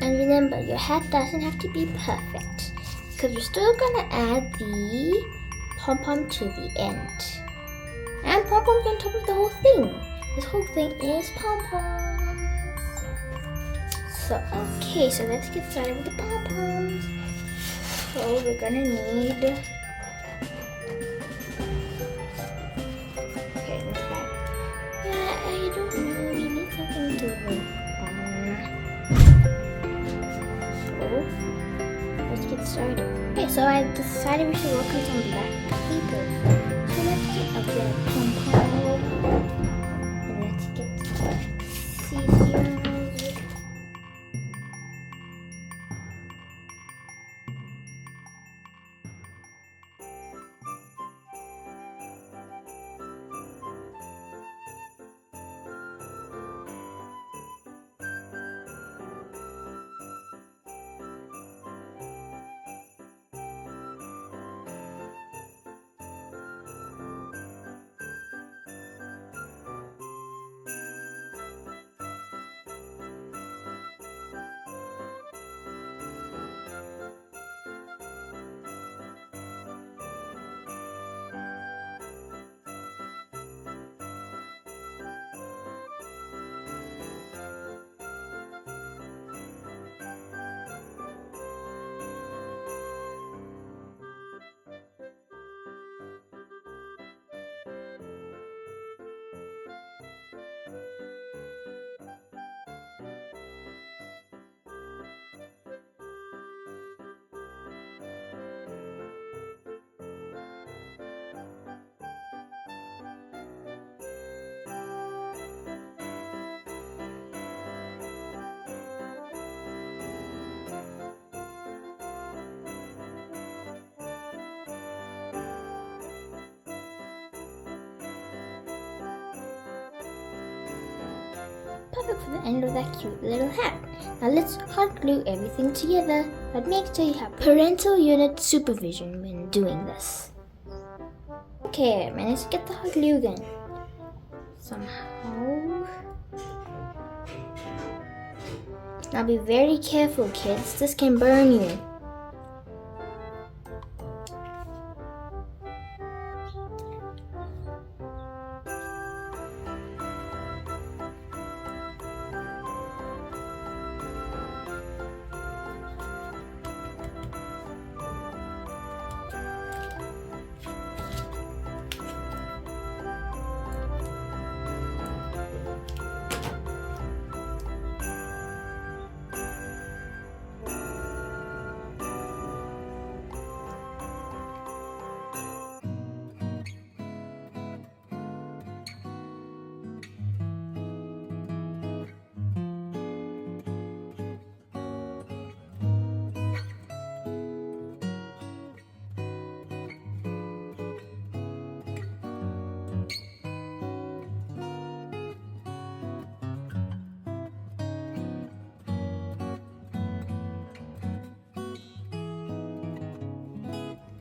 And remember, your hat doesn't have to be perfect because we're still gonna add the pom-pom to the end. And pom-poms on top of the whole thing. This whole thing is pom-poms. So, okay, so let's get started with the pom-poms. So we're gonna need... Okay, I don't know, we need something to work on. Let's get started. Okay, so I decided we should work on some black paper. So let's get a bit of pom-pom. And let's get scissors. Perfect for the end of that cute little hat. Now let's hot glue everything together, but make sure you have parental unit supervision when doing this. Okay, I managed to get the hot glue gun. Somehow. Now be very careful, kids. This can burn you.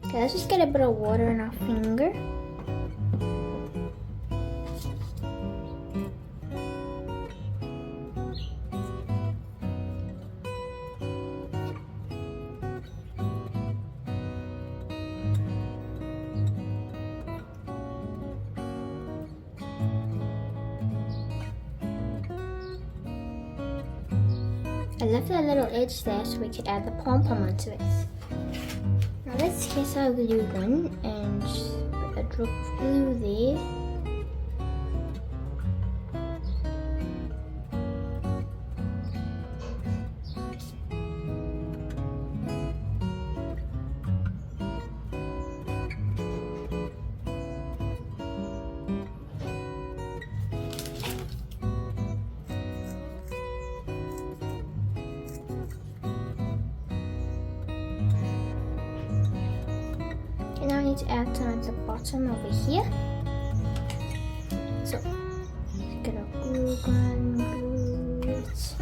Okay, let's just get a bit of water in our finger. I left that little edge there so we could add the pom-pom onto it. Now let's get our glue gun and just put a drop of glue there. I need to add some at the bottom over here. So, gonna glue gun, glue it.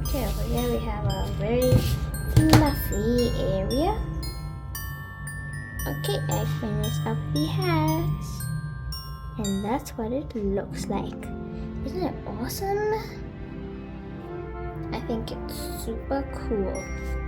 Okay, over here we have a very fluffy area. Okay, I finished up the hat. And that's what it looks like. Isn't it awesome? I think it's super cool.